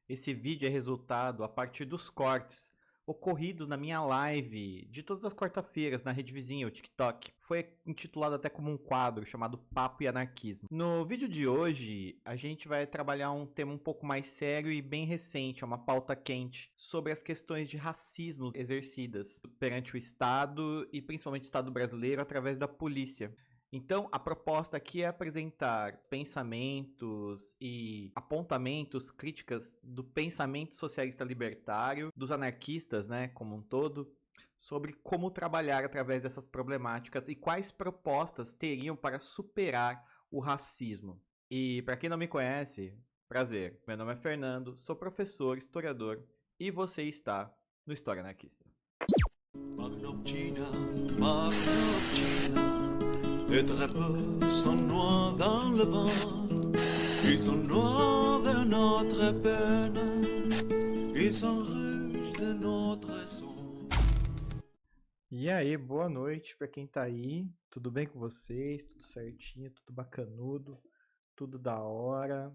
Esse vídeo é resultado a partir dos cortes ocorridos na minha live de todas as quarta-feiras na rede vizinha, o TikTok. Foi intitulado até como um quadro chamado Papo e Anarquismo. No vídeo de hoje, a gente vai trabalhar um tema um pouco mais sério e bem recente, uma pauta quente, sobre as questões de racismo exercidas perante o Estado e principalmente o Estado brasileiro através da polícia. Então, a proposta aqui é apresentar pensamentos e apontamentos, críticas do pensamento socialista libertário, dos anarquistas, né, como um todo, sobre como trabalhar através dessas problemáticas e quais propostas teriam para superar o racismo. E para quem não me conhece, prazer. Meu nome é Fernando, sou professor, historiador e você está no História Anarquista. Magnoptina, Magnoptina. Les drapeaux sont noirs dans le vent, ils sont noirs de notre peine, ils sont rouges de notre sang. E aí, boa noite para quem tá aí. Tudo bem com vocês? Tudo certinho? Tudo bacanudo? Tudo da hora?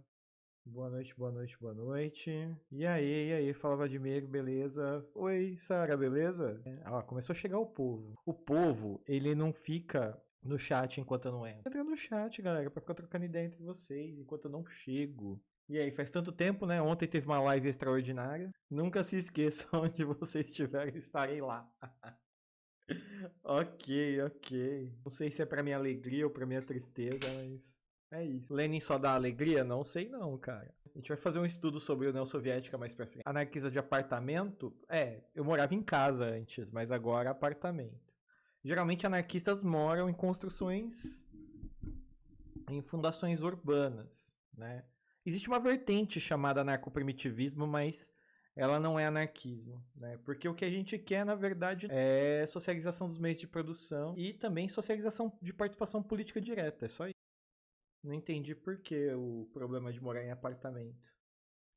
Boa noite, boa noite, boa noite. E aí, fala Vladimir, beleza? Oi, Sara, beleza? Começou a chegar o povo. O povo, ele não fica no chat enquanto eu não entro. Entra no chat, galera, pra ficar trocando ideia entre vocês enquanto eu não chego. E aí, faz tanto tempo, né? Ontem teve uma live extraordinária. Nunca se esqueçam onde vocês estiverem, estarei lá. Ok. Não sei se é pra minha alegria ou pra minha tristeza, mas é isso. Lenin só dá alegria? Não sei não, cara. A gente vai fazer um estudo sobre a União Soviética mais pra frente. Anarquista de apartamento? Eu morava em casa antes, mas agora apartamento. Geralmente anarquistas moram em construções, em fundações urbanas, né? Existe uma vertente chamada anarcoprimitivismo, mas ela não é anarquismo, né? Porque o que a gente quer, na verdade, é socialização dos meios de produção e também socialização de participação política direta, é só isso. Não entendi por que o problema de morar em apartamento.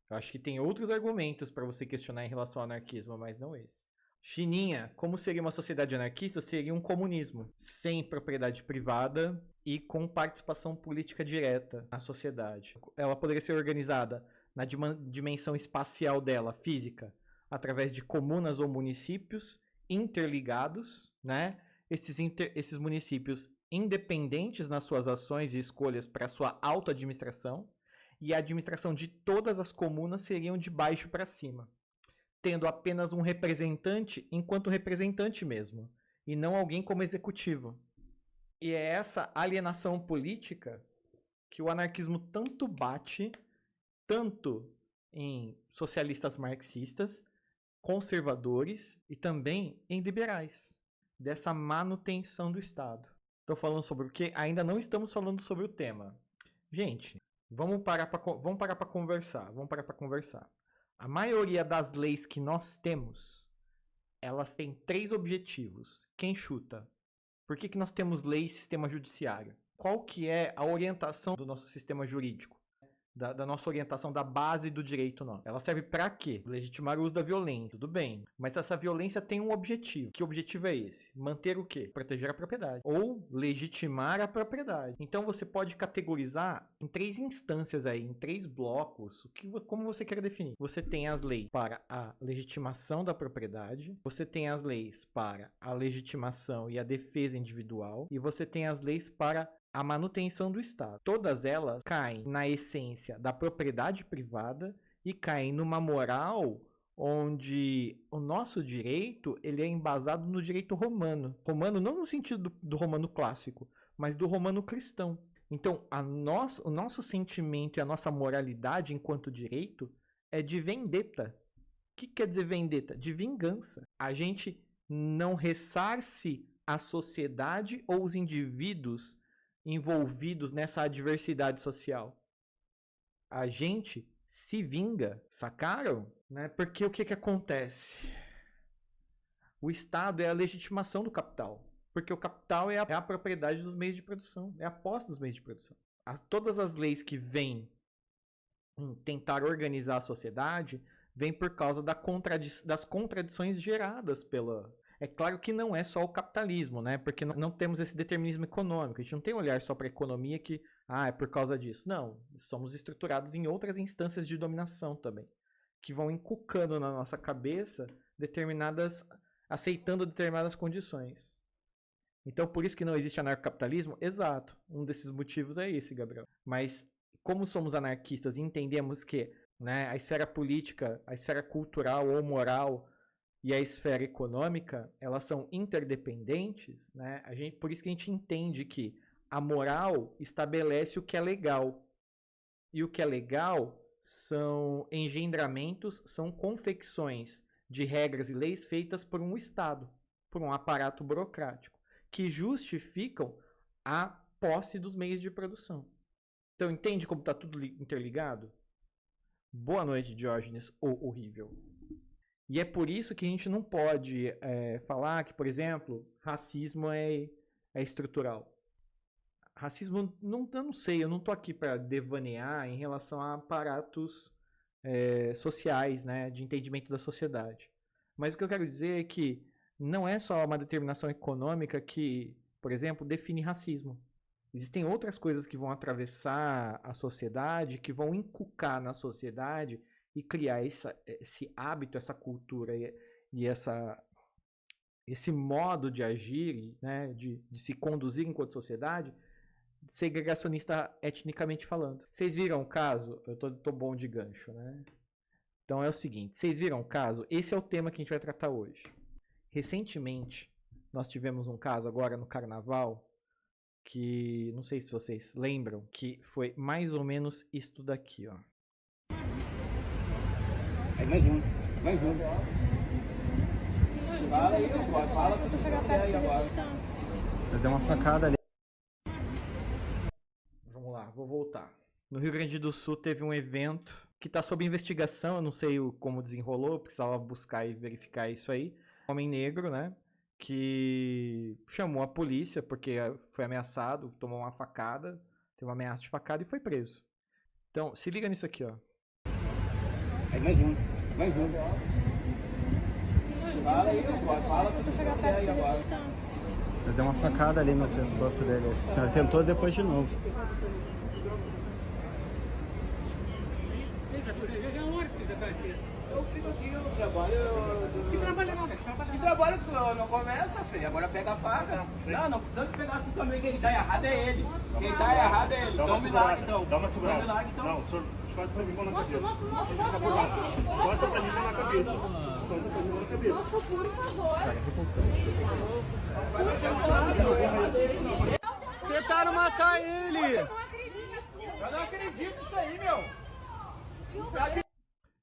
Eu acho que tem outros argumentos para você questionar em relação ao anarquismo, mas não esse. Chininha, como seria uma sociedade anarquista? Seria um comunismo, sem propriedade privada e com participação política direta na sociedade. Ela poderia ser organizada na dimensão espacial dela, física, através de comunas ou municípios interligados, né? Esses municípios independentes nas suas ações e escolhas para sua autoadministração, e a administração de todas as comunas seriam de baixo para cima, tendo apenas um representante enquanto representante mesmo, e não alguém como executivo. E é essa alienação política que o anarquismo tanto bate, tanto em socialistas marxistas, conservadores e também em liberais, dessa manutenção do Estado. Estou falando sobre o que ainda não estamos falando sobre o tema. Gente, vamos parar para conversar. A maioria das leis que nós temos, elas têm 3 objetivos. Quem chuta? Por que nós temos lei e sistema judiciário? Qual que é a orientação do nosso sistema jurídico? Da nossa orientação da base do direito nosso. Ela serve para quê? Legitimar o uso da violência, tudo bem. Mas essa violência tem um objetivo. Que objetivo é esse? Manter o quê? Proteger a propriedade. Ou legitimar a propriedade. Então você pode categorizar em 3 instâncias aí, em 3 blocos, como você quer definir. Você tem as leis para a legitimação da propriedade, você tem as leis para a legitimação e a defesa individual, e você tem as leis para a manutenção do Estado. Todas elas caem na essência da propriedade privada e caem numa moral onde o nosso direito ele é embasado no direito romano. Romano não no sentido do romano clássico, mas do romano cristão. Então, o nosso sentimento e a nossa moralidade enquanto direito é de vendetta. O que quer dizer vendetta? De vingança. A gente não ressarce a sociedade ou os indivíduos envolvidos nessa adversidade social. A gente se vinga, sacaram? Né? Porque o que acontece? O Estado é a legitimação do capital. Porque o capital é a propriedade dos meios de produção, é a posse dos meios de produção. Todas as leis que vêm tentar organizar a sociedade vêm por causa das contradições geradas pela... É claro que não é só o capitalismo, né? Porque não temos esse determinismo econômico. A gente não tem um olhar só para a economia que, é por causa disso. Não, somos estruturados em outras instâncias de dominação também. que vão inculcando na nossa cabeça aceitando determinadas condições. Então, por isso que não existe anarcocapitalismo? Exato. Um desses motivos é esse, Gabriel. Mas, como somos anarquistas e entendemos que, né, a esfera política, a esfera cultural ou moral e a esfera econômica, elas são interdependentes, né? Por isso que a gente entende que a moral estabelece o que é legal. E o que é legal são engendramentos, são confecções de regras e leis feitas por um Estado, por um aparato burocrático, que justificam a posse dos meios de produção. Então, entende como está tudo interligado? Boa noite, Diógenes, o horrível. E é por isso que a gente não pode falar que, por exemplo, racismo é estrutural. Racismo, eu não sei, eu não estou aqui para devanear em relação a aparatos sociais, né, de entendimento da sociedade. Mas o que eu quero dizer é que não é só uma determinação econômica que, por exemplo, define racismo. Existem outras coisas que vão atravessar a sociedade, que vão inculcar na sociedade e criar esse hábito, essa cultura e esse modo de agir, né, de se conduzir enquanto sociedade, segregacionista etnicamente falando. Vocês viram o caso? Eu tô bom de gancho, né? Então é o seguinte, vocês viram o caso? Esse é o tema que a gente vai tratar hoje. Recentemente, nós tivemos um caso agora no Carnaval, que não sei se vocês lembram, que foi mais ou menos isto daqui, ó. Vai junto. Fala aí, eu posso. Fala pra você pegar perto agora. Eu dei uma facada ali. Vamos lá, vou voltar. No Rio Grande do Sul teve um evento que está sob investigação, eu não sei como desenrolou, precisava buscar e verificar isso aí. Um homem negro, né, que chamou a polícia porque foi ameaçado, tomou uma facada, teve uma ameaça de facada e foi preso. Então, se liga nisso aqui, ó. Vai junto. Fala aí, eu posso. Fala pra você pegar perto agora. Eu dei uma facada ali no pescoço dele. Essa senhora tentou depois de novo. Eu fico aqui, eu trabalho. Que trabalho não começa, filho. Agora pega a faca. Não precisa de pegar assim também. Quem tá errado é ele. Quem tá errado é ele. Dá uma segurada, então. Dá uma segurada. Não, o senhor escosta pra mim, mão na cabeça. Escosta pra mim, mão na cabeça. Escosta pra mim, mão na cabeça. Nossa, por favor. Tentaram matar ele! Eu não acredito nisso aí, meu.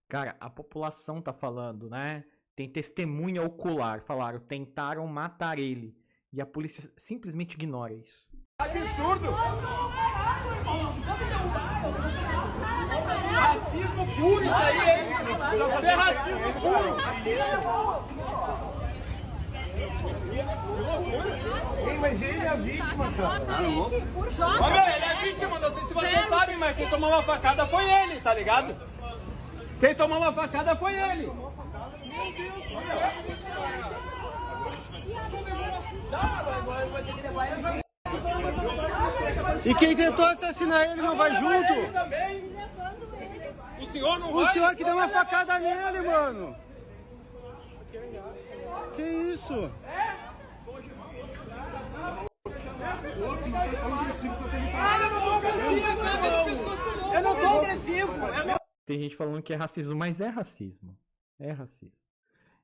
Cara, a população tá falando, né? Tem testemunha ocular. Falaram, tentaram matar ele. E a polícia simplesmente ignora isso. Absurdo! Racismo puro isso aí, hein? Isso é racismo puro! Mas ele é a vítima, cara. Ô, meu, ele é vítima, não sei se vocês sabem, mas quem tomou uma facada foi ele, tá ligado? Quem tomou uma facada foi ele. Meu Deus, E quem tentou assassinar ele não vai junto? O senhor não vai? O senhor que deu uma facada nele, mano. Que isso? Eu não tô agressivo. Tem gente falando que é racismo, mas é racismo. É racismo.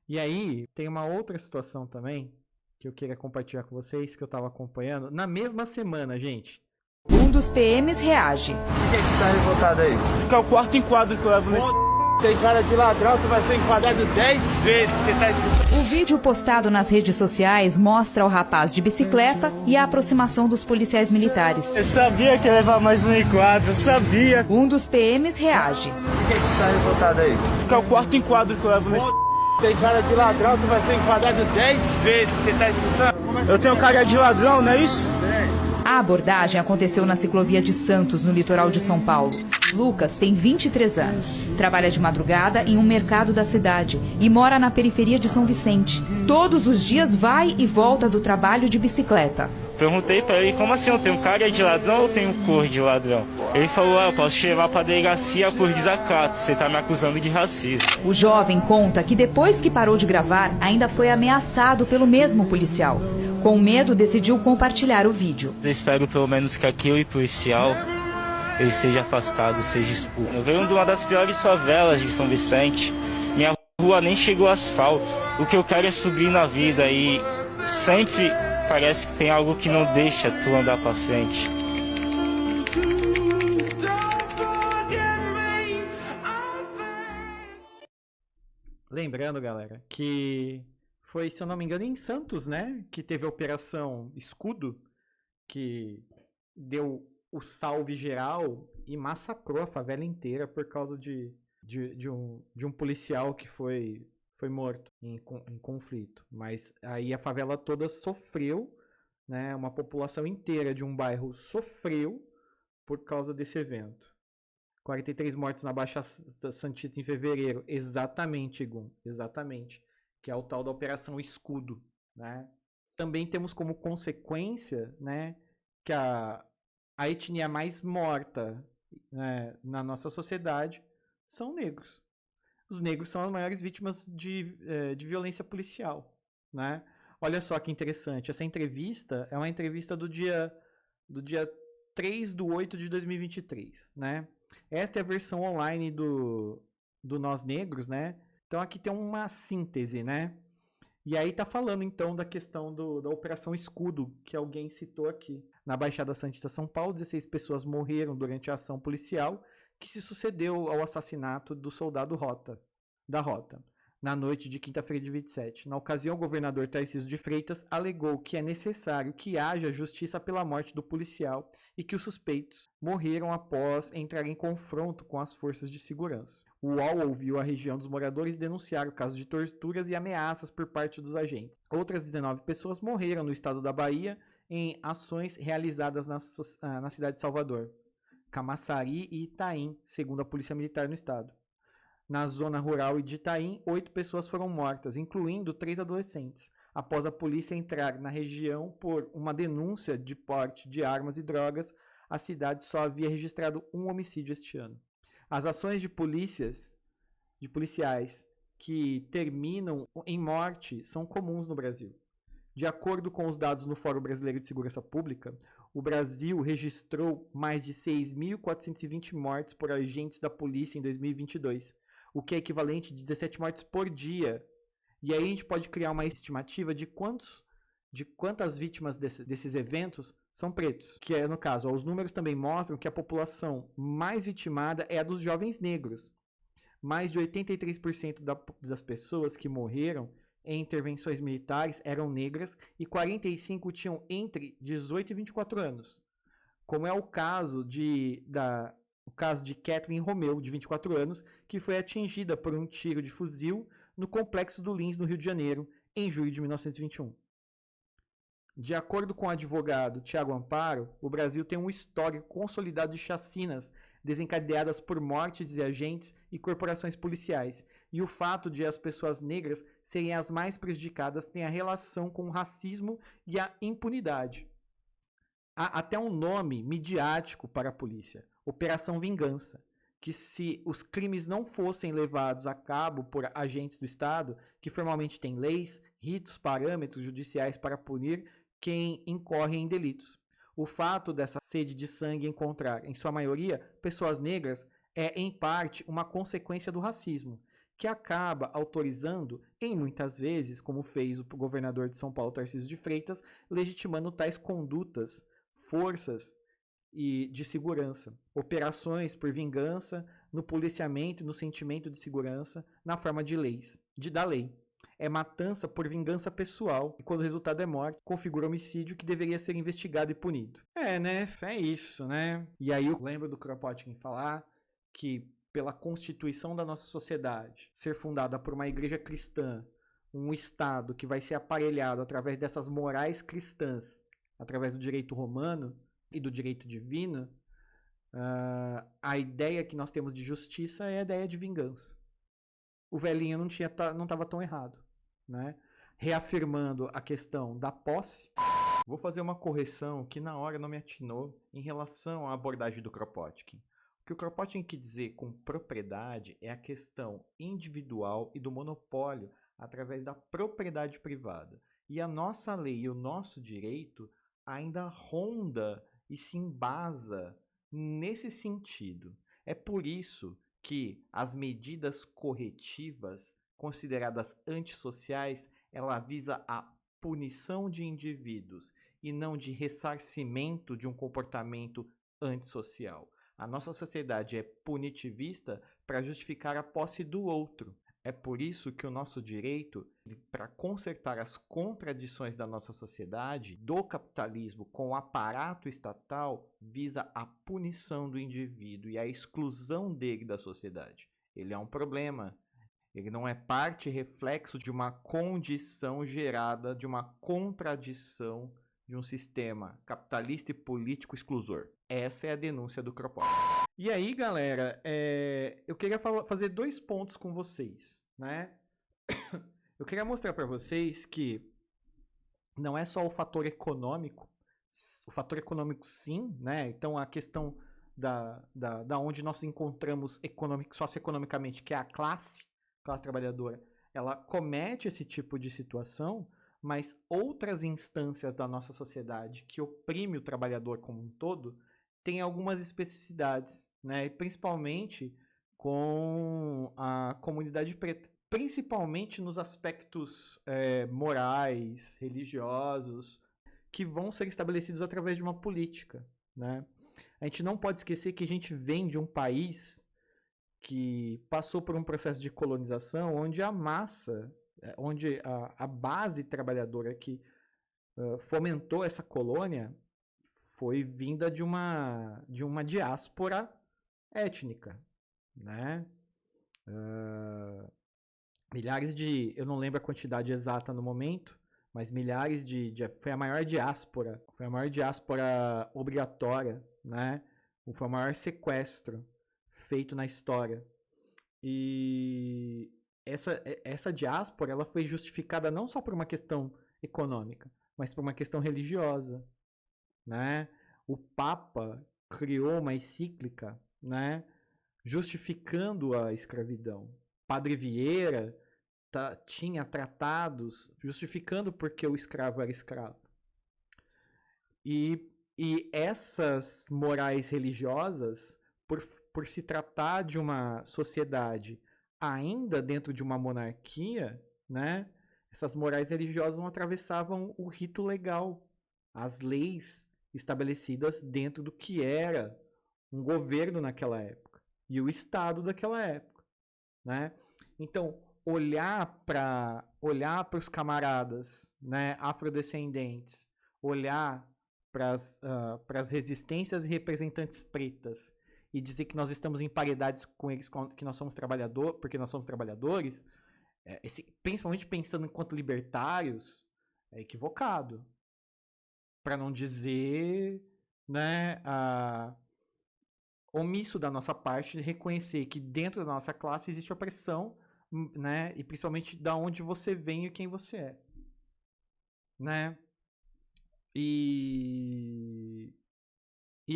E aí, tem uma outra situação também que eu queria compartilhar com vocês, que eu tava acompanhando. Na mesma semana, gente. Um dos PMs reage. Quem que tá revoltado aí? Fica é o quarto enquadro que eu levo nesse... Tem cara de ladrão, tu vai ser enquadrado 10 vezes. Você tá escutando? O vídeo postado nas redes sociais mostra o rapaz de bicicleta e a aproximação dos policiais militares. Eu sabia que ia levar mais um enquadro, eu sabia. Um dos PMs reage. Quem que tá revoltado aí? Fica é o quarto enquadro que eu levo nesse... Tem cara de ladrão, tu vai ser enquadrado 10 vezes. Você tá escutando? Eu tenho cara de ladrão, não é isso? A abordagem aconteceu na ciclovia de Santos, no litoral de São Paulo. Lucas tem 23 anos, trabalha de madrugada em um mercado da cidade e mora na periferia de São Vicente. Todos os dias vai e volta do trabalho de bicicleta. Perguntei pra ele, como assim, eu tenho cara de ladrão ou tenho cor de ladrão? Ele falou, eu posso te levar pra delegacia por desacato, você tá me acusando de racismo. O jovem conta que depois que parou de gravar, ainda foi ameaçado pelo mesmo policial. Com medo, decidiu compartilhar o vídeo. Eu espero pelo menos que aquele policial, ele seja afastado, seja expulso. Eu venho de uma das piores favelas de São Vicente, minha rua nem chegou ao asfalto. O que eu quero é subir na vida e sempre parece que tem algo que não deixa tu andar pra frente. Lembrando, galera, que foi, se eu não me engano, em Santos, né? Que teve a Operação Escudo, que deu o salve geral e massacrou a favela inteira por causa de um policial que foi morto em conflito. Mas aí a favela toda sofreu, né? Uma população inteira de um bairro sofreu por causa desse evento. 43 mortes na Baixada Santista em fevereiro. Exatamente, Igum. Exatamente. Que é o tal da Operação Escudo, né? Também temos como consequência, né, que a etnia mais morta, né, na nossa sociedade são negros. Os negros são as maiores vítimas de violência policial, né? Olha só que interessante. Essa entrevista é uma entrevista do dia 3/8/2023, né? Esta é a versão online do Nós Negros, né? Então aqui tem uma síntese, né? E aí tá falando então da questão da Operação Escudo, que alguém citou aqui. Na Baixada Santista, São Paulo, 16 pessoas morreram durante a ação policial que se sucedeu ao assassinato do soldado da Rota, na noite de quinta-feira de 27. Na ocasião, o governador Tarcísio de Freitas alegou que é necessário que haja justiça pela morte do policial e que os suspeitos morreram após entrar em confronto com as forças de segurança. O UOL ouviu a região dos moradores denunciar o caso de torturas e ameaças por parte dos agentes. Outras 19 pessoas morreram no estado da Bahia em ações realizadas na cidade de Salvador, Camaçari e Itaim, segundo a Polícia Militar no estado. Na zona rural de Itaim, 8 pessoas foram mortas, incluindo 3 adolescentes, após a polícia entrar na região por uma denúncia de porte de armas e drogas. A cidade só havia registrado um homicídio este ano. As ações de policiais que terminam em morte são comuns no Brasil. De acordo com os dados no Fórum Brasileiro de Segurança Pública, o Brasil registrou mais de 6.420 mortes por agentes da polícia em 2022, o que é equivalente a 17 mortes por dia. E aí a gente pode criar uma estimativa de quantas vítimas desses eventos são pretos. Que é, no caso, os números também mostram que a população mais vitimada é a dos jovens negros. Mais de 83% das pessoas que morreram em intervenções militares eram negras e 45% tinham entre 18 e 24 anos. Como é o caso de Kathleen Romeu, de 24 anos, que foi atingida por um tiro de fuzil no Complexo do Lins, no Rio de Janeiro, em julho de 1921. De acordo com o advogado Tiago Amparo, o Brasil tem um histórico consolidado de chacinas desencadeadas por mortes de agentes e corporações policiais, e o fato de as pessoas negras serem as mais prejudicadas tem a relação com o racismo e a impunidade. Há até um nome midiático para a polícia: Operação Vingança, que se os crimes não fossem levados a cabo por agentes do Estado, que formalmente têm leis, ritos, parâmetros judiciais para punir quem incorre em delitos. O fato dessa sede de sangue encontrar, em sua maioria, pessoas negras é, em parte, uma consequência do racismo, que acaba autorizando, em muitas vezes, como fez o governador de São Paulo, Tarcísio de Freitas, legitimando tais condutas, forças e de segurança, operações por vingança, no policiamento, no sentimento de segurança, na forma de leis, da lei. É matança por vingança pessoal, e quando o resultado é morte, configura homicídio que deveria ser investigado e punido. Né? É isso, né? E aí eu lembro do Kropotkin falar que, pela constituição da nossa sociedade, ser fundada por uma igreja cristã, um Estado que vai ser aparelhado através dessas morais cristãs, através do direito romano e do direito divino, a ideia que nós temos de justiça é a ideia de vingança. O velhinho não estava tão errado, né? Reafirmando a questão da posse, Vou fazer uma correção que na hora não me atinou em relação à abordagem do Kropotkin. O que o Kropotkin quer dizer com propriedade é a questão individual e do monopólio através da propriedade privada. E a nossa lei e o nosso direito ainda ronda e se embasa nesse sentido. É por isso que as medidas corretivas consideradas antissociais, ela visa a punição de indivíduos e não de ressarcimento de um comportamento antissocial. A nossa sociedade é punitivista para justificar a posse do outro. É por isso que o nosso direito, para consertar as contradições da nossa sociedade, do capitalismo com o aparato estatal, visa a punição do indivíduo e a exclusão dele da sociedade. Ele é um problema. Ele não é parte e reflexo de uma condição gerada de uma contradição de um sistema capitalista e político exclusor. Essa é a denúncia do Kropotkin. E aí, galera, eu queria fazer 2 pontos com vocês, né? Eu queria mostrar para vocês que não é só o fator econômico sim, né? Então a questão da onde nós encontramos socioeconomicamente, que é a classe trabalhadora, ela comete esse tipo de situação, mas outras instâncias da nossa sociedade que oprime o trabalhador como um todo tem algumas especificidades, né? E principalmente com a comunidade preta, principalmente nos aspectos morais, religiosos, que vão ser estabelecidos através de uma política, né? A gente não pode esquecer que a gente vem de um país que passou por um processo de colonização onde a massa, onde a base trabalhadora que fomentou essa colônia foi vinda de uma diáspora étnica, né? Milhares de, eu não lembro a quantidade exata no momento, mas milhares foi a maior diáspora obrigatória, né? Foi o maior sequestro feito na história. E essa diáspora, ela foi justificada não só por uma questão econômica, mas por uma questão religiosa, né? O Papa criou uma encíclica, né, justificando a escravidão. Padre Vieira tinha tratados justificando porque o escravo era escravo. E essas morais religiosas, por se tratar de uma sociedade ainda dentro de uma monarquia, né, essas morais religiosas não atravessavam o rito legal, as leis estabelecidas dentro do que era um governo naquela época e o Estado daquela época, né? Então, olhar para os camaradas, né, afrodescendentes, olhar para as resistências e representantes pretas e dizer que nós estamos em paridades com eles, que nós somos trabalhadores, porque nós somos trabalhadores, principalmente pensando enquanto libertários, é equivocado. Para não dizer, né, omisso da nossa parte de reconhecer que dentro da nossa classe existe opressão, né, e principalmente da onde você vem e quem você é, né? E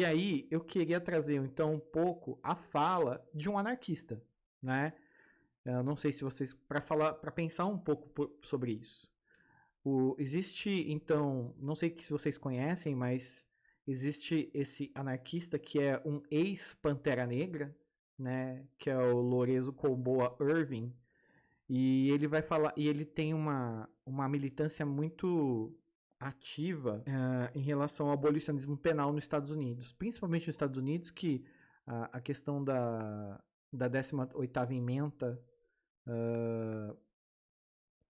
aí eu queria trazer então um pouco a fala de um anarquista, né? Eu não sei se vocês, para pensar um pouco sobre isso. Existe, então, não sei se vocês conhecem, mas existe esse anarquista que é um ex-Pantera Negra, né, que é o Lourenço Comboa Erving, e ele vai falar, e ele tem uma militância muito ativa em relação ao abolicionismo penal nos Estados Unidos, principalmente nos Estados Unidos, que a questão da 18ª emenda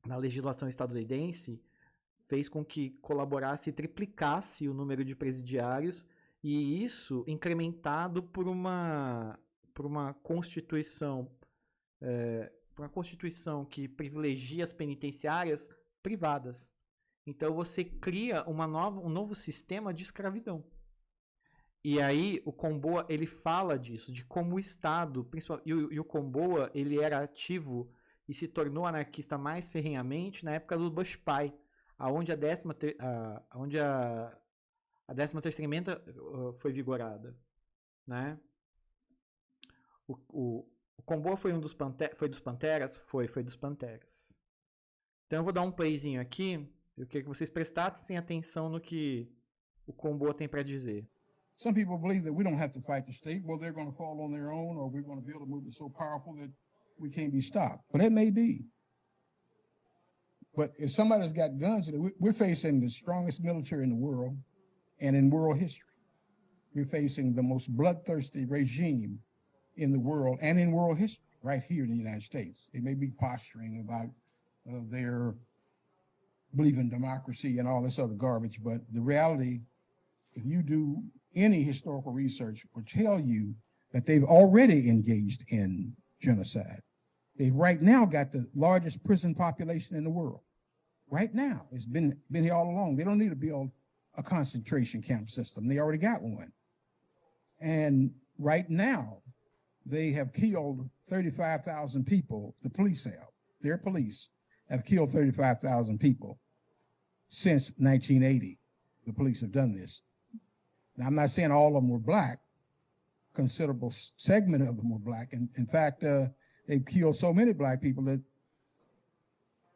na legislação estadunidense fez com que colaborasse e triplicasse o número de presidiários, e isso incrementado por uma constituição que privilegia as penitenciárias privadas. Então você cria um novo sistema de escravidão. E aí o Comboa, ele fala disso, de como o Estado, e o Comboa, ele era ativo e se tornou anarquista mais ferrenhamente na época do Bush pai, aonde a 13ª emenda foi vigorada, né? O Comboa foi dos Panteras? Foi dos Panteras. Então eu vou dar um playzinho aqui. Eu quero que vocês prestassem atenção no que o Comboa tem para dizer. Some people believe that we don't have to fight the state. Well, they're going to fall on their own, or we're going to build a movement so powerful that we can't be stopped. But it may be. But if somebody's got guns, we're facing the strongest military in the world and in world history. We're facing the most bloodthirsty regime in the world and in world history right here in the United States. They may be posturing about their belief in democracy and all this other garbage, but the reality, if you do any historical research, will tell you that they've already engaged in genocide. They've right now got the largest prison population in the world. Right now, it's been here all along. They don't need to build a concentration camp system. They already got one. And right now, they have killed 35,000 people. The police have. Their police have killed 35,000 people since 1980. The police have done this. Now, I'm not saying all of them were black. A considerable segment of them were black. And in fact, they've killed so many black people that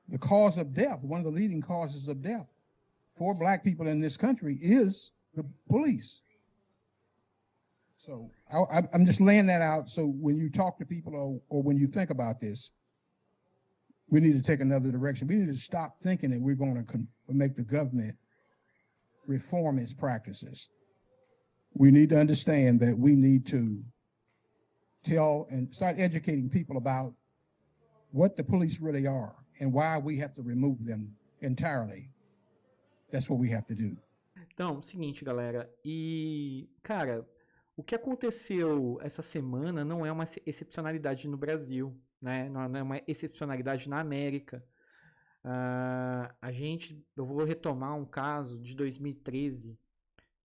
the cause of death, one of the leading causes of death for black people in this country is the police. So I'm just laying that out. So when you talk to people or when you think about this, we need to take another direction. We need to stop thinking that we're going to make the government reform its practices. We need to understand that we need to tell and start educating people about what the police really are and why we have to remove them entirely. That's what we have to do. Então, seguinte, galera. E, cara, o que aconteceu essa semana não é uma excepcionalidade no Brasil, né? Não é uma excepcionalidade na América. Eu vou retomar um caso de 2013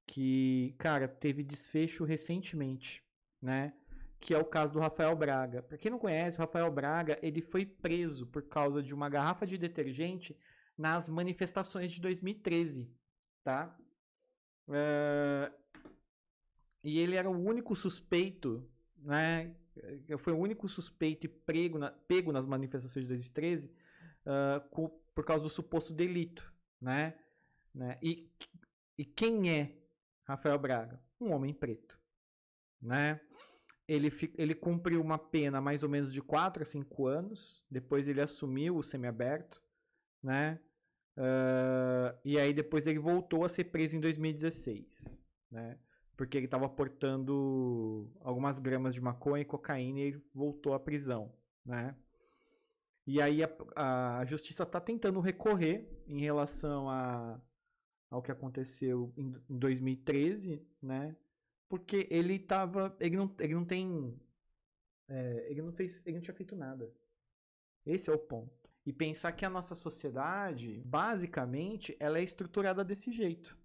que, cara, teve desfecho recentemente, né? Que é o caso do Rafael Braga. Para quem não conhece, o Rafael Braga, ele foi preso por causa de uma garrafa de detergente nas manifestações de 2013, tá? E ele era o único suspeito, né? Foi o único suspeito e pego nas manifestações de 2013 por causa do suposto delito, né? E quem é Rafael Braga? Um homem preto, né? Ele cumpriu uma pena mais ou menos de 4 a 5 anos. Depois ele assumiu o semiaberto, né? E aí depois ele voltou a ser preso em 2016, né? Porque ele estava portando algumas gramas de maconha e cocaína e ele voltou à prisão, né? E aí a justiça está tentando recorrer em relação ao que aconteceu em 2013, né? Porque ele não tinha feito nada. Esse é o ponto. E pensar que a nossa sociedade, basicamente, ela é estruturada desse jeito.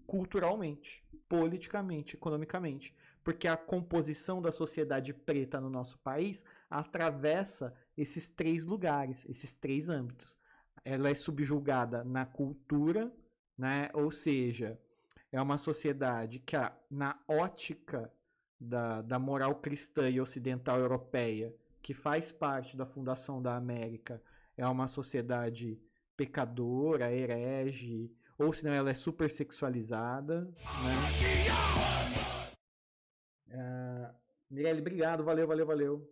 Culturalmente, politicamente, economicamente. Porque a composição da sociedade preta no nosso país atravessa esses 3 lugares, esses 3 âmbitos. Ela é subjugada na cultura, né? Ou seja, é uma sociedade que, na ótica da moral cristã e ocidental europeia, que faz parte da fundação da América, é uma sociedade pecadora, herege, ou senão ela é super sexualizada, né? Mirelle, obrigado, valeu.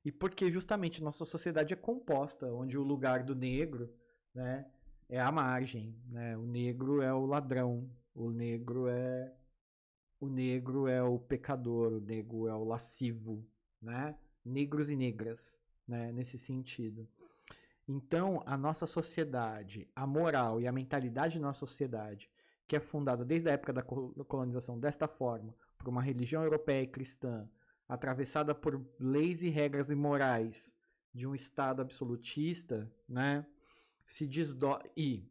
E porque justamente nossa sociedade é composta, onde o lugar do negro, né, é a margem, né? O negro é o ladrão, o negro é o pecador, o negro é o lascivo, né? Negros e negras, né? Nesse sentido. Então, a nossa sociedade, a moral e a mentalidade da nossa sociedade, que é fundada desde a época da colonização desta forma, por uma religião europeia e cristã, atravessada por leis e regras imorais de um Estado absolutista, né? E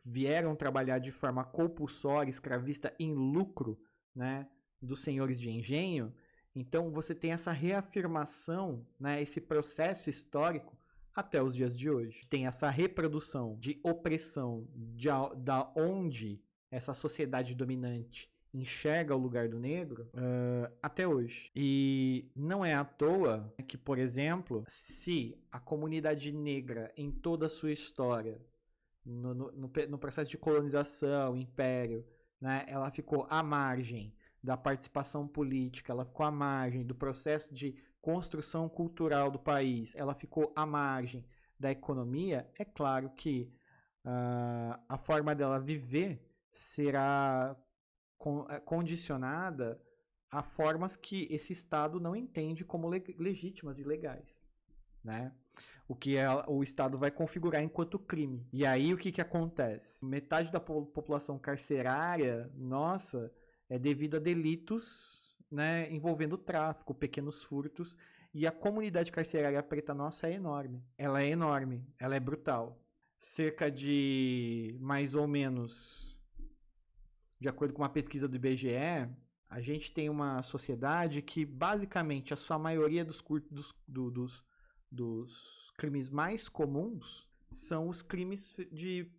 vieram trabalhar de forma compulsória, escravista, em lucro, né, dos senhores de engenho. Então você tem essa reafirmação, né, esse processo histórico até os dias de hoje. Tem essa reprodução de opressão da onde essa sociedade dominante enxerga o lugar do negro até hoje. E não é à toa que, por exemplo, se a comunidade negra em toda a sua história, no processo de colonização, império, né, ela ficou à margem da participação política, ela ficou à margem do processo de construção cultural do país, ela ficou à margem da economia, é claro que a forma dela viver será condicionada a formas que esse Estado não entende como legítimas e legais, né? O que o Estado vai configurar enquanto crime. E aí o que acontece? Metade da população carcerária nossa é devido a delitos, né, envolvendo tráfico, pequenos furtos, e a comunidade carcerária preta nossa é enorme. Ela é enorme, ela é brutal. Cerca de mais ou menos, de acordo com uma pesquisa do IBGE, a gente tem uma sociedade que basicamente a sua maioria dos crimes mais comuns são os crimes de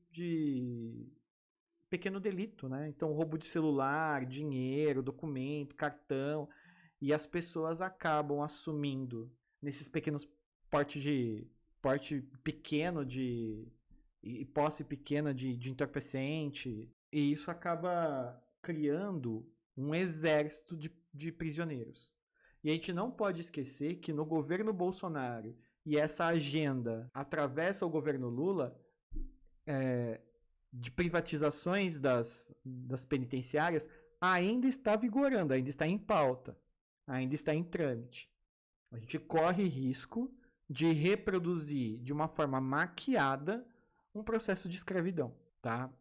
pequeno delito, né? Então, roubo de celular, dinheiro, documento, cartão, e as pessoas acabam assumindo nesses pequenos porte pequeno e posse pequena de entorpecente, e isso acaba criando um exército de prisioneiros. E a gente não pode esquecer que no governo Bolsonaro, e essa agenda atravessa o governo Lula, de privatizações das penitenciárias, ainda está vigorando, ainda está em pauta, ainda está em trâmite. A gente corre risco de reproduzir de uma forma maquiada um processo de escravidão, tá?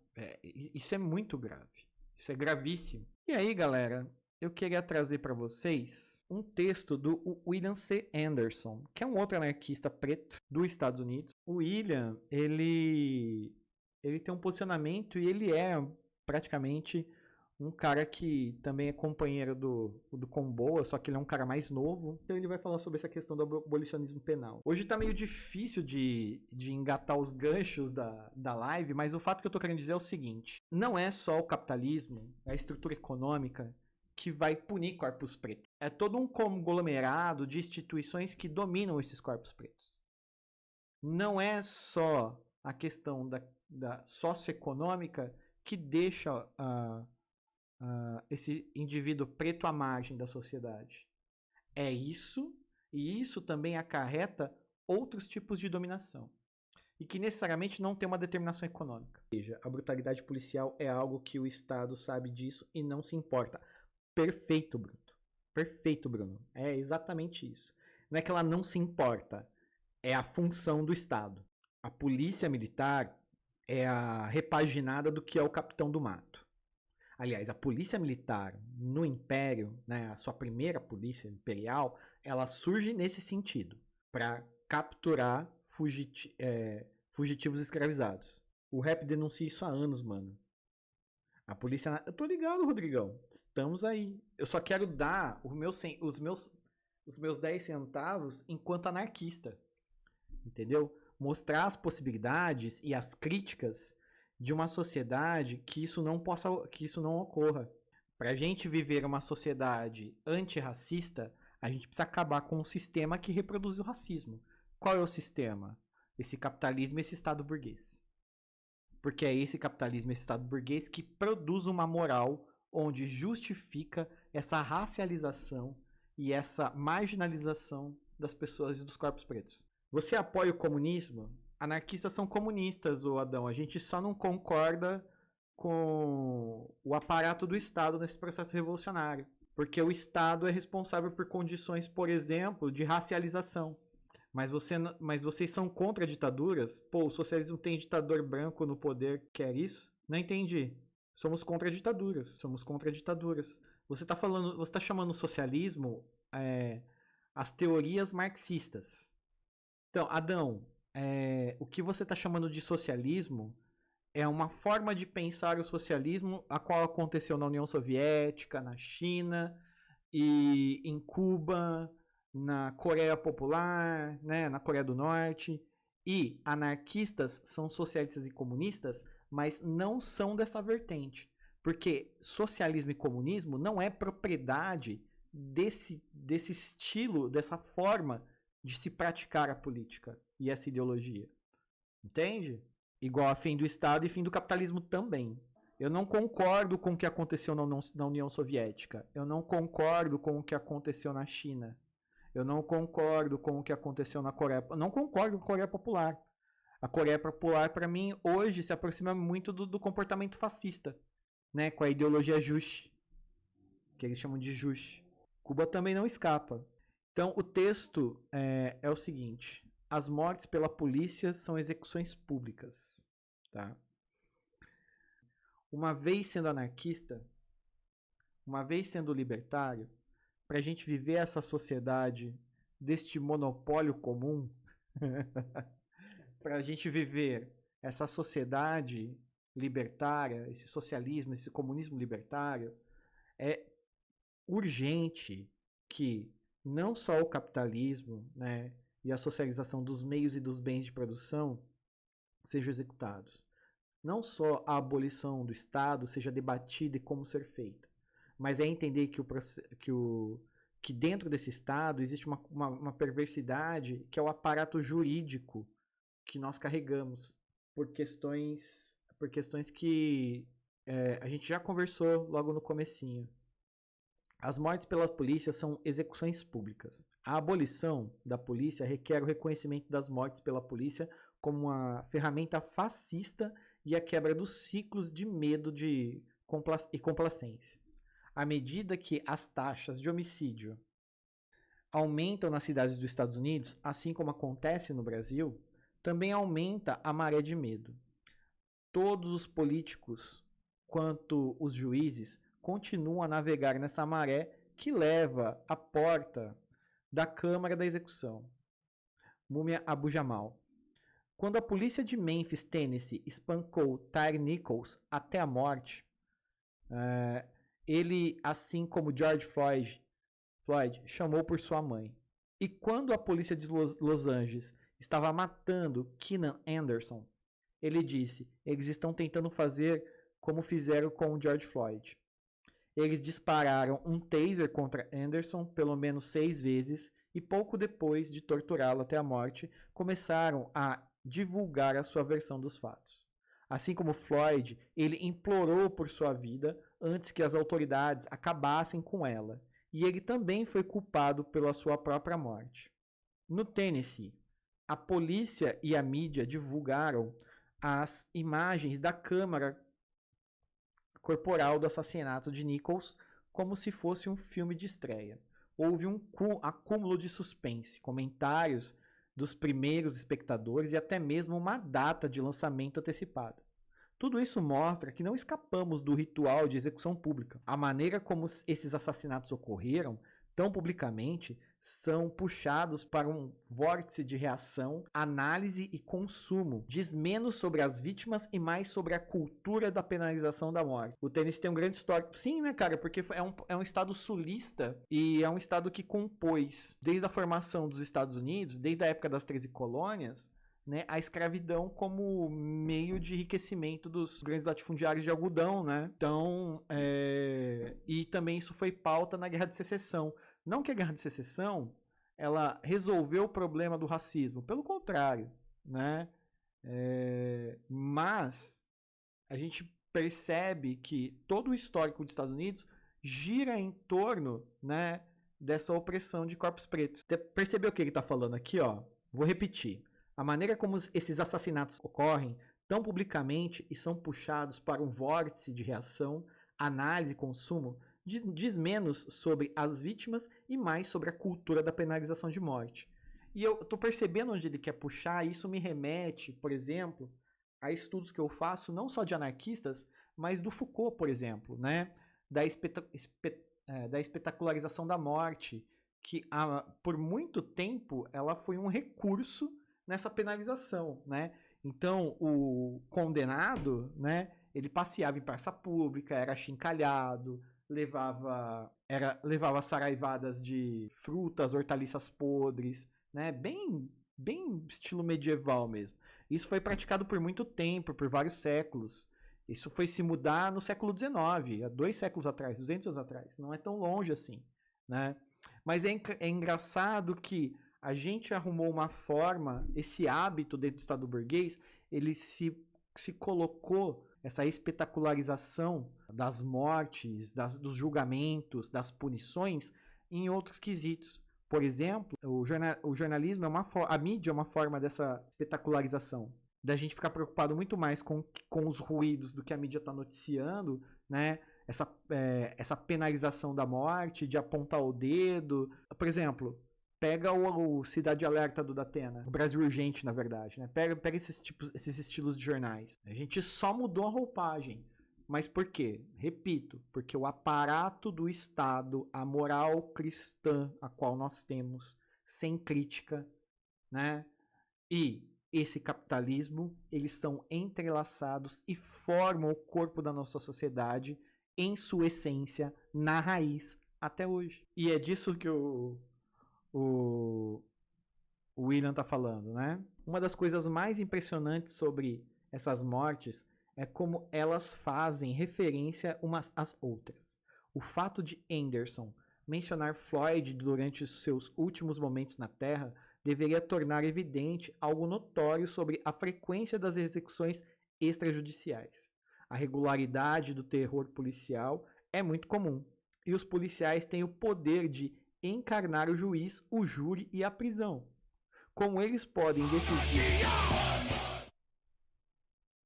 Isso é muito grave, isso é gravíssimo. E aí, galera, eu queria trazer para vocês um texto do William C. Anderson, que é um outro anarquista preto dos Estados Unidos. O William, ele tem um posicionamento e ele é praticamente um cara que também é companheiro do Comboa, só que ele é um cara mais novo. Então ele vai falar sobre essa questão do abolicionismo penal. Hoje tá meio difícil de engatar os ganchos da live, mas o fato que eu tô querendo dizer é o seguinte: não é só o capitalismo, é a estrutura econômica que vai punir corpos pretos. É todo um conglomerado de instituições que dominam esses corpos pretos. Não é só a questão da socioeconômica que deixa esse indivíduo preto à margem da sociedade. É isso, e isso também acarreta outros tipos de dominação. E que necessariamente não tem uma determinação econômica. Ou seja, a brutalidade policial é algo que o Estado sabe disso e não se importa. Perfeito, Bruno. Perfeito, Bruno. É exatamente isso. Não é que ela não se importa. É a função do Estado. A polícia militar é a repaginada do que é o capitão do mato. Aliás, a polícia militar no Império, né, a sua primeira polícia imperial, ela surge nesse sentido, para capturar fugitivos escravizados. O rap denuncia isso há anos, mano. A polícia... Eu tô ligado, Rodrigão. Estamos aí. Eu só quero dar os meus 10 centavos enquanto anarquista. Entendeu? Mostrar as possibilidades e as críticas de uma sociedade que isso não ocorra. Para a gente viver uma sociedade antirracista, a gente precisa acabar com um sistema que reproduz o racismo. Qual é o sistema? Esse capitalismo e esse Estado burguês. Porque é esse capitalismo e esse Estado burguês que produz uma moral onde justifica essa racialização e essa marginalização das pessoas e dos corpos pretos. Você apoia o comunismo? Anarquistas são comunistas, ô Adão. A gente só não concorda com o aparato do Estado nesse processo revolucionário. Porque o Estado é responsável por condições, por exemplo, de racialização. Mas vocês são contra ditaduras? Pô, o socialismo tem ditador branco no poder, quer isso? Não entendi. Somos contra ditaduras. Somos contra ditaduras. Você tá chamando o socialismo as teorias marxistas. Então, Adão, o que você está chamando de socialismo é uma forma de pensar o socialismo a qual aconteceu na União Soviética, na China e em Cuba, na Coreia Popular, né, na Coreia do Norte. E anarquistas são socialistas e comunistas, mas não são dessa vertente. Porque socialismo e comunismo não é propriedade desse estilo, dessa forma de se praticar a política e essa ideologia. Entende? Igual a fim do Estado e fim do capitalismo também. Eu não concordo com o que aconteceu na União Soviética. Eu não concordo com o que aconteceu na China. Eu não concordo com o que aconteceu na Coreia. Eu não concordo com a Coreia Popular. A Coreia Popular, para mim, hoje se aproxima muito do comportamento fascista, né? Com a ideologia Juche, que eles chamam de Juche. Cuba também não escapa. Então, o texto é o seguinte: as mortes pela polícia são execuções públicas. Tá? Uma vez sendo anarquista, uma vez sendo libertário, para a gente viver essa sociedade deste monopólio comum, para a gente viver essa sociedade libertária, esse socialismo, esse comunismo libertário, é urgente que não só o capitalismo, né, e a socialização dos meios e dos bens de produção sejam executados. Não só a abolição do Estado seja debatida e como ser feita, mas é entender que dentro desse Estado existe uma perversidade que é o aparato jurídico que nós carregamos por questões que a gente já conversou logo no comecinho. As mortes pela polícia são execuções públicas. A abolição da polícia requer o reconhecimento das mortes pela polícia como uma ferramenta fascista e a quebra dos ciclos de medo e complacência. À medida que as taxas de homicídio aumentam nas cidades dos Estados Unidos, assim como acontece no Brasil, também aumenta a maré de medo. Todos os políticos, quanto os juízes, continuam a navegar nessa maré que leva à porta da Câmara da Execução. Mumia Abu Jamal. Quando a polícia de Memphis, Tennessee, espancou Tyre Nichols até a morte, ele, assim como George Floyd, chamou por sua mãe. E quando a polícia de Los Angeles estava matando Keenan Anderson, ele disse: eles estão tentando fazer como fizeram com o George Floyd. Eles dispararam um taser contra Anderson pelo menos 6 vezes e pouco depois de torturá-lo até a morte, começaram a divulgar a sua versão dos fatos. Assim como Floyd, ele implorou por sua vida antes que as autoridades acabassem com ela, e ele também foi culpado pela sua própria morte. No Tennessee, a polícia e a mídia divulgaram as imagens da câmara corporal do assassinato de Nichols como se fosse um filme de estreia. Houve um acúmulo de suspense, comentários dos primeiros espectadores e até mesmo uma data de lançamento antecipada. Tudo isso mostra que não escapamos do ritual de execução pública. A maneira como esses assassinatos ocorreram tão publicamente são puxados para um vórtice de reação, análise e consumo. Diz menos sobre as vítimas e mais sobre a cultura da penalização da morte. O Tennessee tem um grande histórico. Sim, né, cara? Porque é um estado sulista e é um estado que compôs, desde a formação dos Estados Unidos, desde a época das 13 colônias, né, a escravidão como meio de enriquecimento dos grandes latifundiários de algodão, né? Então, e também isso foi pauta na Guerra de Secessão. Não que a Guerra de Secessão ela resolveu o problema do racismo, pelo contrário, né? Mas a gente percebe que todo o histórico dos Estados Unidos gira em torno, né, dessa opressão de corpos pretos. Percebeu o que ele está falando aqui? Ó? Vou repetir. A maneira como esses assassinatos ocorrem tão publicamente e são puxados para um vórtice de reação, análise e consumo diz menos sobre as vítimas e mais sobre a cultura da penalização de morte. E eu estou percebendo onde ele quer puxar, e isso me remete, por exemplo, a estudos que eu faço, não só de anarquistas, mas do Foucault, por exemplo, né? Da espetacularização da morte, que por muito tempo ela foi um recurso nessa penalização, né? Então, o condenado, né, ele passeava em praça pública, era achincalhado, levava saraivadas de frutas, hortaliças podres, né? Bem bem estilo medieval mesmo. Isso foi praticado por muito tempo, por vários séculos. Isso foi se mudar no século XIX, há 2 séculos atrás, 200 anos atrás. Não é tão longe assim, né? Mas é engraçado que a gente arrumou uma forma, esse hábito dentro do Estado burguês, ele se colocou, essa espetacularização das mortes, dos julgamentos, das punições, em outros quesitos. Por exemplo, o jornalismo a mídia é uma forma dessa espetacularização. Da gente ficar preocupado muito mais com os ruídos do que a mídia está noticiando, né? Essa penalização da morte, de apontar o dedo. Por exemplo, pega o Cidade Alerta do Datena, o Brasil Urgente, na verdade, né? Pega esses estilos de jornais. A gente só mudou a roupagem. Mas por quê? Repito, porque o aparato do Estado, a moral cristã a qual nós temos, sem crítica, né? E esse capitalismo, eles são entrelaçados e formam o corpo da nossa sociedade em sua essência, na raiz, até hoje. E é disso que o William tá falando, né? Uma das coisas mais impressionantes sobre essas mortes é como elas fazem referência umas às outras. O fato de Anderson mencionar Floyd durante os seus últimos momentos na Terra deveria tornar evidente algo notório sobre a frequência das execuções extrajudiciais. A regularidade do terror policial é muito comum, e os policiais têm o poder de encarnar o juiz, o júri e a prisão. Como eles podem decidir...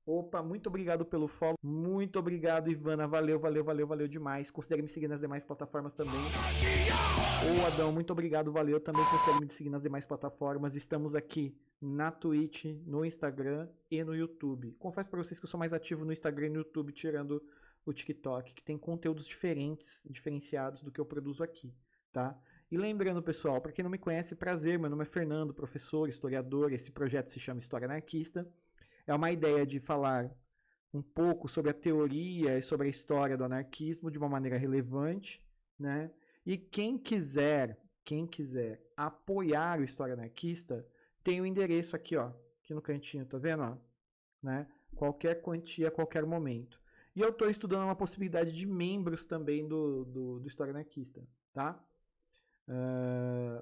Opa, muito obrigado pelo follow. Muito obrigado, Ivana. Valeu demais. Considere me seguir nas demais plataformas também. Ô, Adão, muito obrigado, valeu. Também considere me seguir nas demais plataformas. Estamos aqui na Twitch, no Instagram e no YouTube. Confesso pra vocês que eu sou mais ativo no Instagram e no YouTube, tirando o TikTok, que tem conteúdos diferenciados do que eu produzo aqui, tá? E lembrando, pessoal, pra quem não me conhece, prazer, meu nome é Fernando, professor, historiador. Esse projeto se chama História Anarquista. É uma ideia de falar um pouco sobre a teoria e sobre a história do anarquismo de uma maneira relevante, né? E quem quiser apoiar o História Anarquista, tem o endereço aqui, ó, aqui no cantinho, tá vendo, ó? Né? Qualquer quantia, qualquer momento. E eu estou estudando uma possibilidade de membros também do História Anarquista, tá?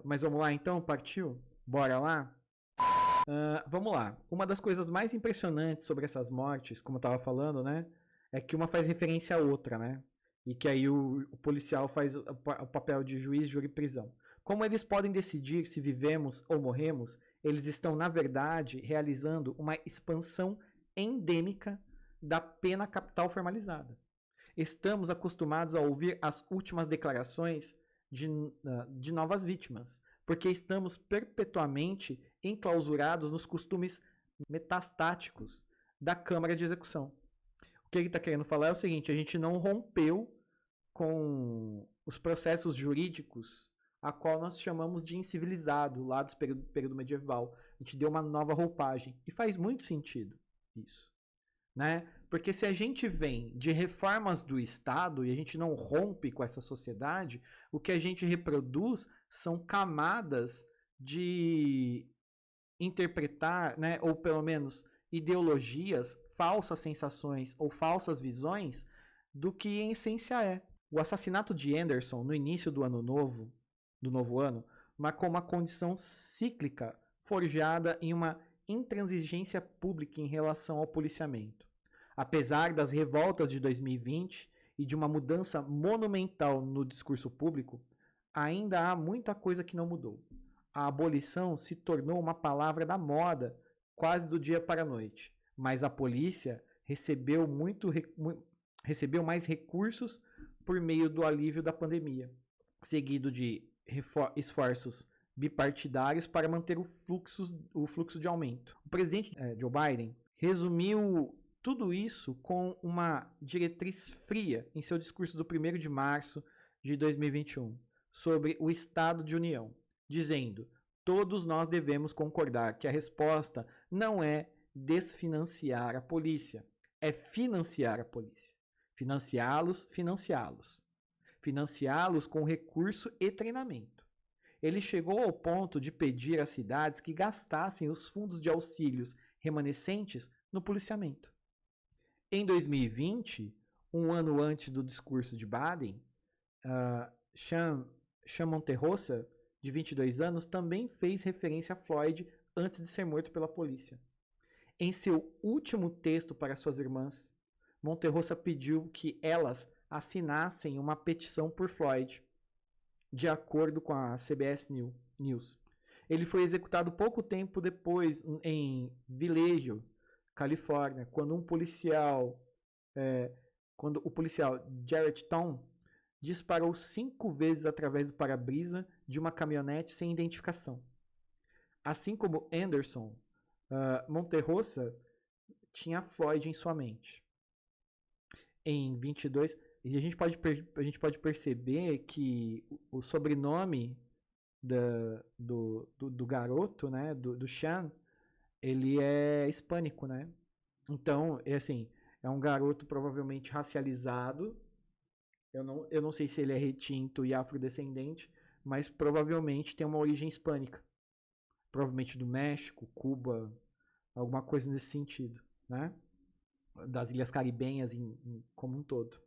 Mas vamos lá então, partiu? Bora lá? Vamos lá. Uma das coisas mais impressionantes sobre essas mortes, como eu estava falando, né, é que uma faz referência à outra, né? E que aí o policial faz o papel de juiz, júri e prisão. Como eles podem decidir se vivemos ou morremos, eles estão, na verdade, realizando uma expansão endêmica da pena capital formalizada. Estamos acostumados a ouvir as últimas declarações de novas vítimas, porque estamos perpetuamente enclausurados nos costumes metastáticos da Câmara de Execução. O que ele está querendo falar é o seguinte: a gente não rompeu com os processos jurídicos a qual nós chamamos de incivilizado lá do período medieval. A gente deu uma nova roupagem. E faz muito sentido isso, né? Porque se a gente vem de reformas do Estado e a gente não rompe com essa sociedade, o que a gente reproduz são camadas de interpretar, né, ou pelo menos ideologias, falsas sensações ou falsas visões do que em essência é. O assassinato de Anderson no início do novo ano, marcou uma condição cíclica forjada em uma intransigência pública em relação ao policiamento. Apesar das revoltas de 2020 e de uma mudança monumental no discurso público, ainda há muita coisa que não mudou. A abolição se tornou uma palavra da moda, quase do dia para a noite, mas a polícia recebeu mais recursos por meio do alívio da pandemia, seguido de esforços bipartidários para manter o fluxo de aumento. O presidente Joe Biden resumiu tudo isso com uma diretriz fria em seu discurso do 1º de março de 2021 sobre o Estado de União, dizendo: todos nós devemos concordar que a resposta não é desfinanciar a polícia, é financiar a polícia. Financiá-los com recurso e treinamento. ele chegou ao ponto de pedir às cidades que gastassem os fundos de auxílios remanescentes no policiamento. Em 2020, um ano antes do discurso de Biden, Sean Monterrosa, de 22 anos, também fez referência a Floyd antes de ser morto pela polícia. Em seu último texto para suas irmãs, Monterrosa pediu que elas assinassem uma petição por Floyd, de acordo com a CBS News. Ele foi executado pouco tempo depois em Vallejo, Califórnia, quando o policial Jarrett Tom disparou 5 vezes através do para-brisa de uma caminhonete sem identificação. Assim como Anderson, Monterrosa tinha Floyd em sua mente. Em 22, e a gente pode perceber que o sobrenome do garoto, né, do Sean, ele é hispânico, né? Então, é um garoto provavelmente racializado. Eu não sei se ele é retinto e afrodescendente, mas provavelmente tem uma origem hispânica. Provavelmente do México, Cuba, alguma coisa nesse sentido, né? Das Ilhas Caribenhas como um todo.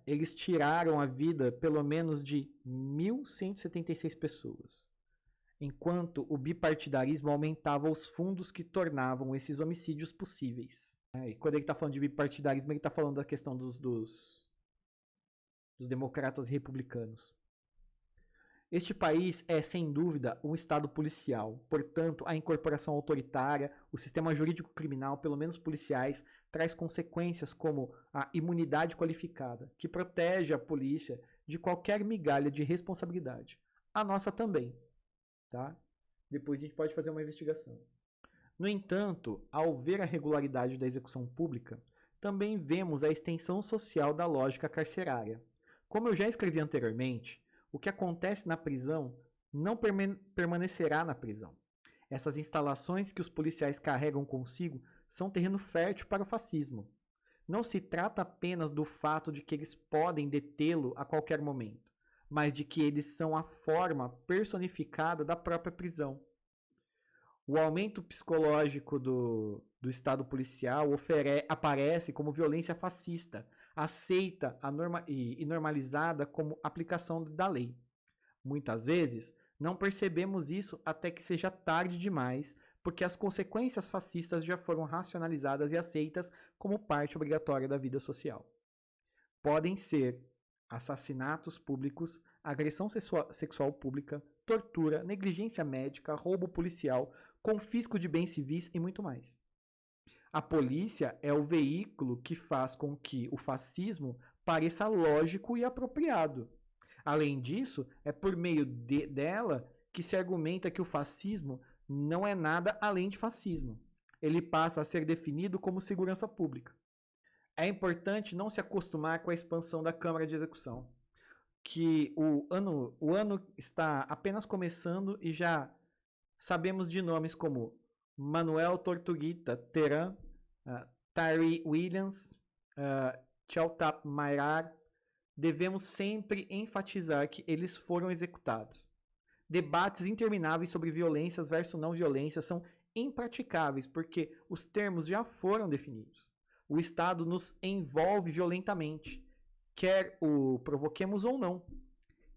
Eles tiraram a vida pelo menos de 1.176 pessoas, enquanto o bipartidarismo aumentava os fundos que tornavam esses homicídios possíveis. E quando ele está falando de bipartidarismo, ele está falando da questão dos democratas e republicanos. Este país é, sem dúvida, um estado policial. Portanto, a incorporação autoritária, o sistema jurídico criminal, pelo menos policiais, traz consequências como a imunidade qualificada, que protege a polícia de qualquer migalha de responsabilidade. A nossa também. Tá? Depois a gente pode fazer uma investigação. No entanto, ao ver a regularidade da execução pública, também vemos a extensão social da lógica carcerária. Como eu já escrevi anteriormente, o que acontece na prisão não permanecerá na prisão. Essas instalações que os policiais carregam consigo são terreno fértil para o fascismo. Não se trata apenas do fato de que eles podem detê-lo a qualquer momento, mas de que eles são a forma personificada da própria prisão. O aumento psicológico do estado policial aparece como violência fascista, aceita e normalizada como aplicação da lei. Muitas vezes, não percebemos isso até que seja tarde demais, porque as consequências fascistas já foram racionalizadas e aceitas como parte obrigatória da vida social. Podem ser assassinatos públicos, agressão sexual pública, tortura, negligência médica, roubo policial, confisco de bens civis e muito mais. A polícia é o veículo que faz com que o fascismo pareça lógico e apropriado. Além disso, é por meio dela que se argumenta que o fascismo não é nada além de fascismo. Ele passa a ser definido como segurança pública. É importante não se acostumar com a expansão da Câmara de Execução, que o ano está apenas começando e já sabemos de nomes como Manuel Tortuguita Teran, Tyree Williams, Cheltap Mairar. Devemos sempre enfatizar que eles foram executados. Debates intermináveis sobre violências versus não violência são impraticáveis porque os termos já foram definidos. O Estado nos envolve violentamente, quer o provoquemos ou não.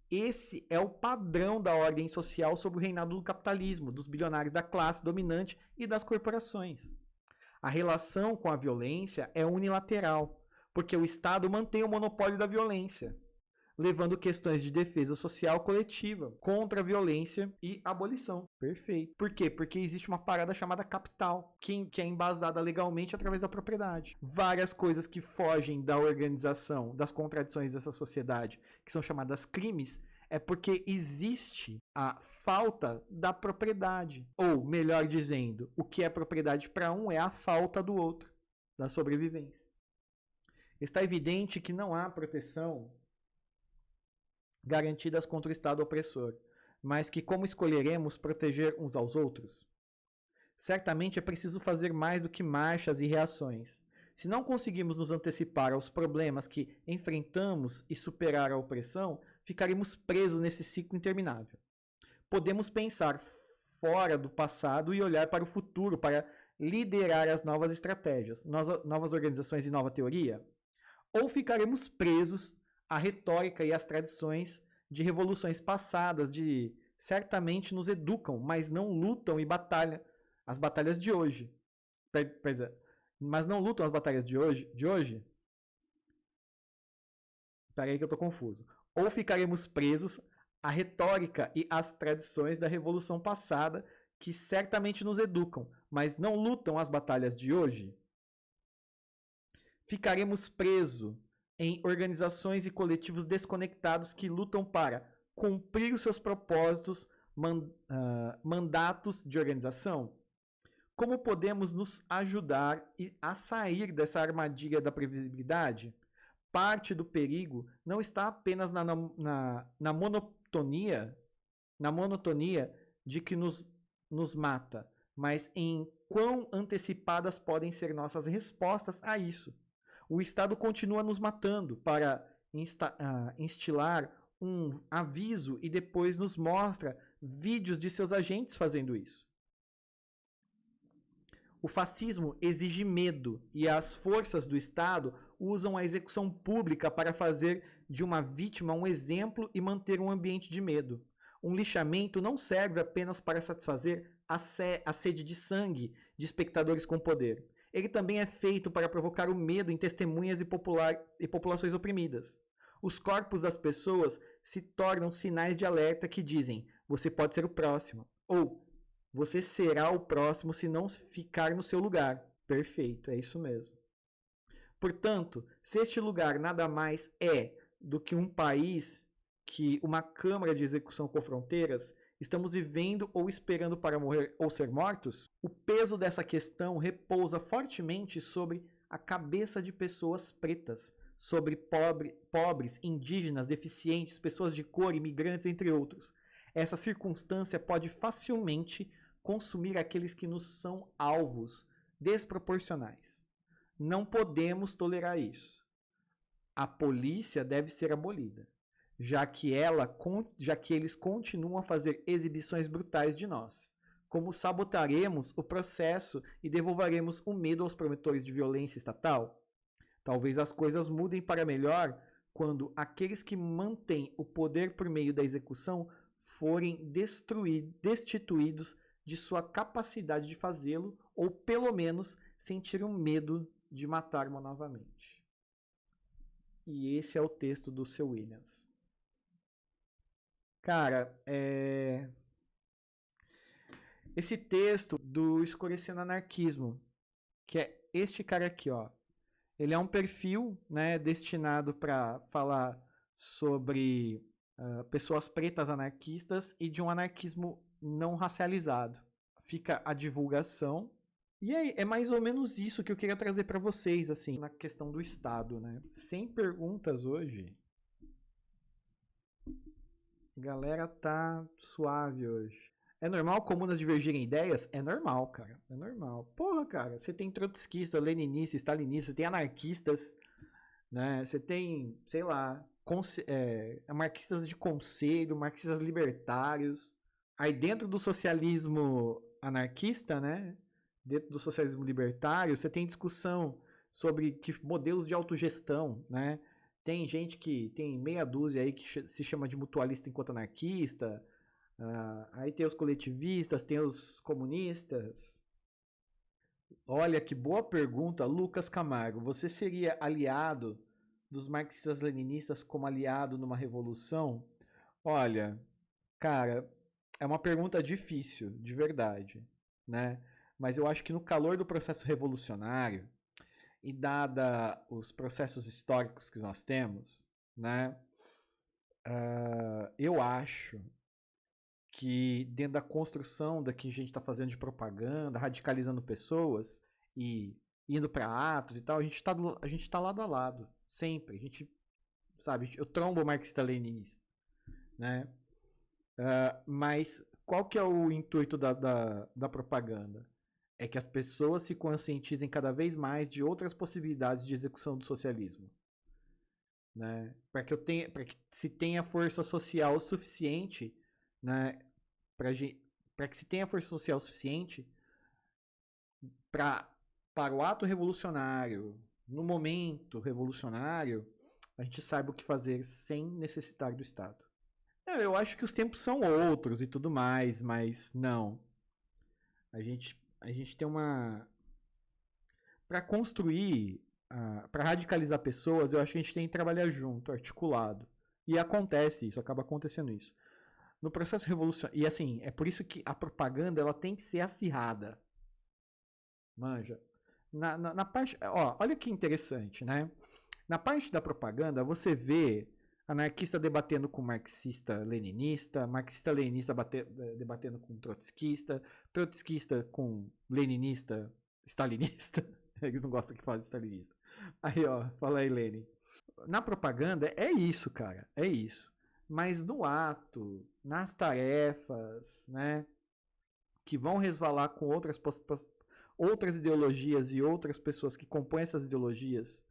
Esse é o padrão da ordem social sob o reinado do capitalismo, dos bilionários da classe dominante e das corporações. A relação com a violência é unilateral, porque o Estado mantém o monopólio da violência, levando questões de defesa social coletiva, contra a violência e abolição. Perfeito. Por quê? Porque existe uma parada chamada capital, que é embasada legalmente através da propriedade. Várias coisas que fogem da organização, das contradições dessa sociedade, que são chamadas crimes, é porque existe a falta da propriedade. Ou, melhor dizendo, o que é propriedade para um é a falta do outro, da sobrevivência. Está evidente que não há proteção garantidas contra o Estado opressor, mas que como escolheremos proteger uns aos outros? Certamente é preciso fazer mais do que marchas e reações. Se não conseguimos nos antecipar aos problemas que enfrentamos e superar a opressão, ficaremos presos nesse ciclo interminável. Podemos pensar fora do passado e olhar para o futuro para liderar as novas estratégias, novas organizações e nova teoria? Ou ficaremos presos à retórica e às tradições de revoluções passadas, de certamente nos educam, mas não lutam e batalham as batalhas de hoje. Mas não lutam as batalhas de hoje? Espera aí que eu tô confuso. Ou ficaremos presos à retórica e às tradições da revolução passada, que certamente nos educam, mas não lutam as batalhas de hoje? Ficaremos presos em organizações e coletivos desconectados que lutam para cumprir os seus propósitos, mandatos de organização? Como podemos nos ajudar a sair dessa armadilha da previsibilidade? Parte do perigo não está apenas na monotonia de que nos mata, mas em quão antecipadas podem ser nossas respostas a isso. O Estado continua nos matando para instilar um aviso e depois nos mostra vídeos de seus agentes fazendo isso. O fascismo exige medo e as forças do Estado usam a execução pública para fazer de uma vítima um exemplo e manter um ambiente de medo. Um lixamento não serve apenas para satisfazer a sede de sangue de espectadores com poder. Ele também é feito para provocar o medo em testemunhas e populações oprimidas. Os corpos das pessoas se tornam sinais de alerta que dizem: você pode ser o próximo, ou você será o próximo se não ficar no seu lugar. Perfeito, é isso mesmo. Portanto, se este lugar nada mais é do que um país, que uma câmara de execução com fronteiras, estamos vivendo ou esperando para morrer ou ser mortos? O peso dessa questão repousa fortemente sobre a cabeça de pessoas pretas, sobre pobres, indígenas, deficientes, pessoas de cor, imigrantes, entre outros. Essa circunstância pode facilmente consumir aqueles que nos são alvos desproporcionais. Não podemos tolerar isso. A polícia deve ser abolida, já que eles continuam a fazer exibições brutais de nós. Como sabotaremos o processo e devolveremos o medo aos promotores de violência estatal? Talvez as coisas mudem para melhor quando aqueles que mantêm o poder por meio da execução forem destituídos de sua capacidade de fazê-lo, ou pelo menos sentirem medo de matar-me novamente. E esse é o texto do Seu Williams. Cara, esse texto do Escurecendo Anarquismo, que é este cara aqui, ó. Ele é um perfil, né, destinado para falar sobre pessoas pretas anarquistas e de um anarquismo não racializado. Fica a divulgação. E aí, é mais ou menos isso que eu queria trazer para vocês, assim, na questão do Estado, né? Sem perguntas hoje. A galera tá suave hoje. É normal comunas divergirem ideias? É normal, cara. É normal. Porra, cara, você tem trotskista, leninista, stalinista, você tem anarquistas, né? Você tem, sei lá, marxistas de conselho, marxistas libertários. Aí dentro do socialismo anarquista, né? Dentro do socialismo libertário, você tem discussão sobre que modelos de autogestão, né? Tem gente que tem meia dúzia aí que se chama de mutualista enquanto anarquista. Aí tem os coletivistas, tem os comunistas. Olha que boa pergunta, Lucas Camargo. Você seria aliado dos marxistas-leninistas como aliado numa revolução? Olha, cara, é uma pergunta difícil, de verdade, né? Mas eu acho que no calor do processo revolucionário e dada os processos históricos que nós temos, né? Eu acho que dentro da construção da que a gente está fazendo de propaganda, radicalizando pessoas e indo para atos e tal, a gente tá lado a lado, sempre. A gente, sabe, eu trombo o marxista-leninista, né? Mas qual que é o intuito da propaganda? É que as pessoas se conscientizem cada vez mais de outras possibilidades de execução do socialismo. né? Para que se tenha força social suficiente, né? Para que se tenha força social suficiente para o ato revolucionário, no momento revolucionário, a gente saiba o que fazer sem necessitar do Estado. Eu acho que os tempos são outros e tudo mais, mas não. A gente tem uma... Para construir, para radicalizar pessoas, eu acho que a gente tem que trabalhar junto, articulado. E acontece isso, acaba acontecendo isso. No processo revolucionário... E assim, é por isso que a propaganda ela tem que ser acirrada. Manja. Na parte... Ó, olha que interessante, né? Na parte da propaganda, você vê anarquista debatendo com marxista-leninista, marxista-leninista debatendo com trotskista, trotskista com leninista-stalinista. Eles não gostam que fale stalinista. Aí, ó, fala aí, Lenin. Na propaganda, é isso, cara. É isso. Mas no ato, nas tarefas, né, que vão resvalar com outras ideologias e outras pessoas que compõem essas ideologias,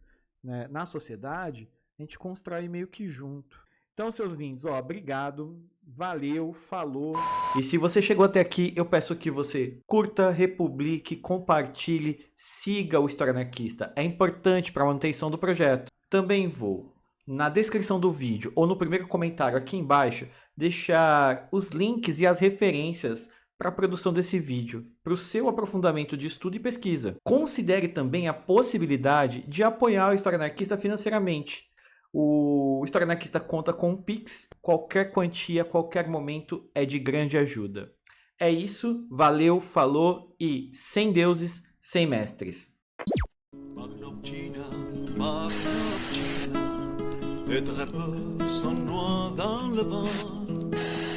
né, na sociedade, a gente constrói meio que junto. Então, seus lindos, ó, obrigado, valeu, falou. E se você chegou até aqui, eu peço que você curta, republique, compartilhe, siga o História Anarquista. É importante para a manutenção do projeto. Também vou, na descrição do vídeo ou no primeiro comentário aqui embaixo, deixar os links e as referências para a produção desse vídeo, para o seu aprofundamento de estudo e pesquisa. Considere também a possibilidade de apoiar o História Anarquista financeiramente. O História Anarquista conta com um Pix, qualquer quantia, qualquer momento é de grande ajuda. É isso, valeu, falou e sem deuses, sem mestres. Magnoptina, les drapeaux sont noirs dans le vent.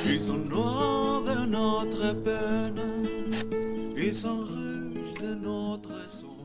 Ils sont noirs de notre peine, ils sont rouges de notre sang.